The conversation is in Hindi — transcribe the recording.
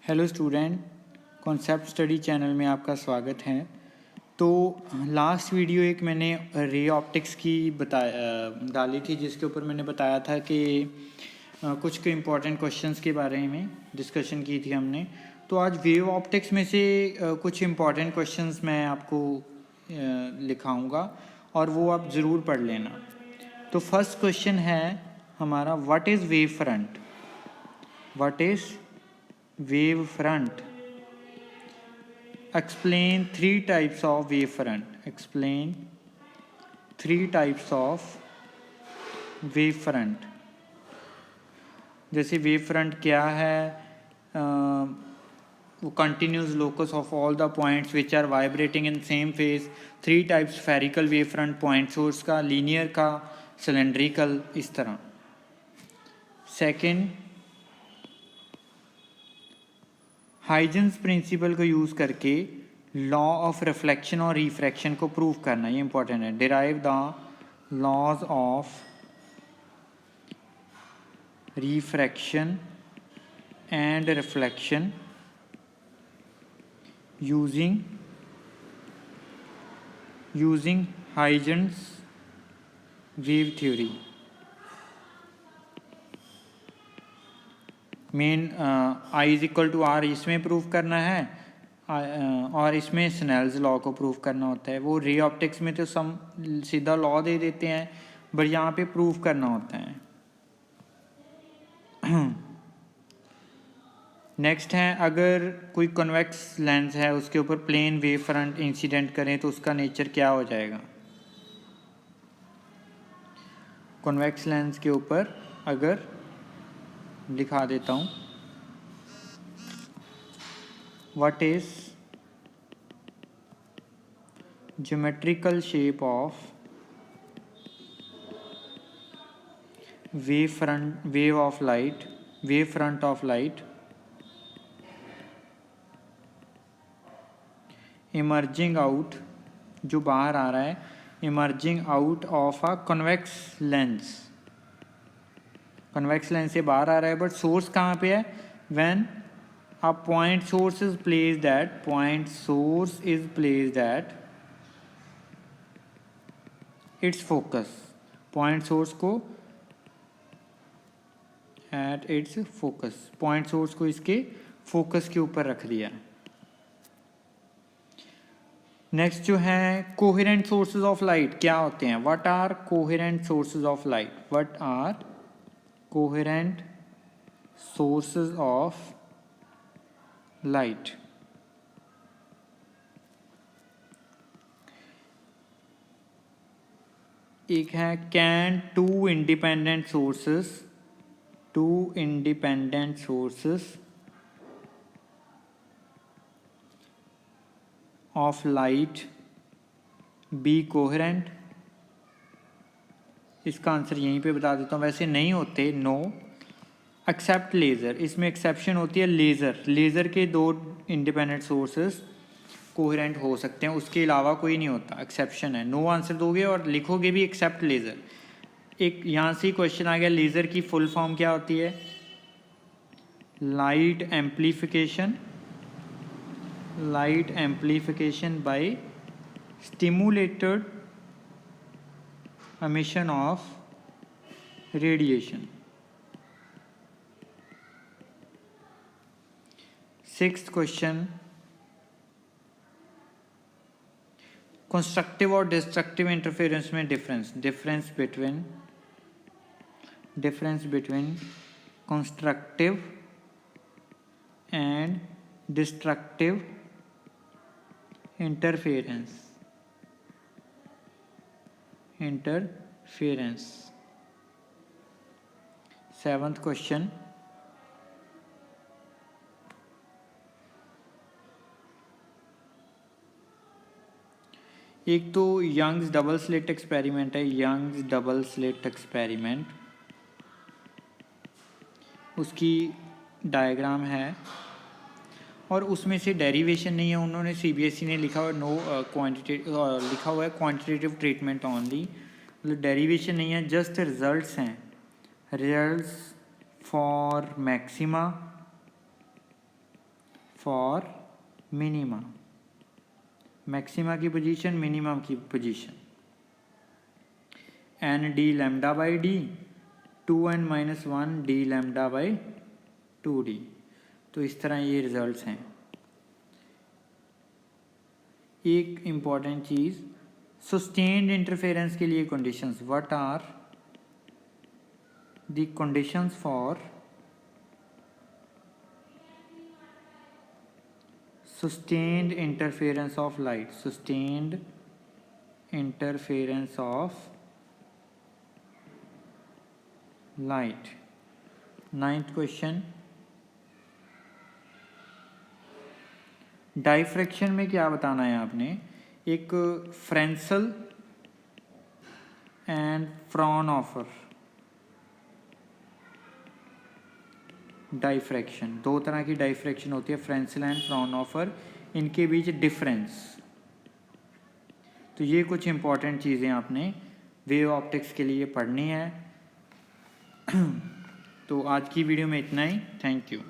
Hello student, concept study channel में आपका स्वागत है। तो लास्ट वीडियो एक मैंने रे ऑप्टिक्स की डाली थी, जिसके ऊपर मैंने बताया था कि कुछ इम्पॉर्टेंट क्वेश्चंस के बारे में डिस्कशन की थी हमने। तो आज वेव ऑप्टिक्स में से कुछ इम्पॉर्टेंट क्वेश्चंस मैं आपको लिखाऊंगा और वो आप ज़रूर पढ़ लेना। तो फर्स्ट क्वेश्चन है हमारा, what is wave front? What is wave front? Explain three types of wave front. Explain three types of wave front. जैसे वेव फ्रंट क्या है, वो continuous locus of all the points which are vibrating in same phase. Three types spherical wave front, point source का, लीनियर का, सिलेंड्रिकल, इस तरह। सेकेंड, हाइजेंस प्रिंसिपल को यूज़ करके लॉ ऑफ रिफ्लेक्शन और रिफ्रैक्शन को प्रूव करना, ये इंपॉर्टेंट है। Derive the laws of refraction and reflection using Huygens wave theory. Main i is equal to r इसमें प्रूव करना है, और इसमें स्नेल्स लॉ को प्रूव करना होता है। वो रे ऑप्टिक्स में तो सीधा लॉ दे देते हैं, बट यहाँ पे प्रूव करना होता है। नेक्स्ट है, अगर कोई कन्वेक्स लेंस है उसके ऊपर प्लेन वेव फ्रंट इंसिडेंट करें तो उसका नेचर क्या हो जाएगा? कन्वेक्स लेंस के ऊपर अगर लिखा देता हूँ, what is geometrical shape of wave front of light emerging out, जो बाहर आ रहा है, emerging out of a convex lens. Convex lens से बाहर आ रहा है, बट सोर्स कहाँ पे है? When a point source is placed at its focus. Point source को at its focus, point source को इसके फोकस के ऊपर रख दिया। नेक्स्ट जो है, कोहेरेंट सोर्सेज ऑफ लाइट क्या होते हैं? What are coherent sources of light? What are coherent sources of light? एक है, can two independent sources of light be coherent? इसका आंसर यहीं पे बता देता हूँ, वैसे नहीं होते, नो, एक्सेप्ट लेज़र। इसमें एक्सेप्शन होती है लेज़र के दो इंडिपेंडेंट सोर्सेस कोहेरेंट हो सकते हैं, उसके अलावा कोई नहीं होता, एक्सेप्शन है। नो आंसर दोगे और लिखोगे भी एक्सेप्ट लेज़र। एक यहाँ से क्वेश्चन आ गया, लेज़र की फुल फॉर्म क्या होती है? Light amplification by stimulated emission of radiation। Sixth question, constructive और डिस्ट्रक्टिव इंटरफेरेंस में difference between constructive and destructive interference. Seventh question, एक तो यंग्स डबल स्लिट एक्सपेरिमेंट है, उसकी डायग्राम है और उसमें से डेरिवेशन नहीं है। उन्होंने सीबीएसई ने लिखा हुआ लिखा हुआ है क्वांटिटेटिव ट्रीटमेंट ओनली, मतलब डेरिवेशन नहीं है, जस्ट रिजल्ट्स हैं। Results for maxima for minima, maxima की पोजीशन, मिनिमम की position. N d lambda by d, 2n-1 d lambda by 2d। तो इस तरह ये रिजल्ट्स हैं। एक इम्पॉर्टेंट चीज़, सस्टेन्ड इंटरफेरेंस के लिए conditions, what are the conditions for sustained interference of light, sustained interference of light। 9th question, diffraction में क्या बताना है आपने, एक फ्रेंसल एंड फ्रॉनहोफर डाइफ्रैक्शन, दो तरह की डाइफ्रैक्शन होती है, फ्रेंसल एंड फ्रॉनहोफर, इनके बीच डिफरेंस। तो ये कुछ इंपॉर्टेंट चीज़ें आपने वेव ऑप्टिक्स के लिए पढ़नी है। तो आज की वीडियो में इतना ही, थैंक यू।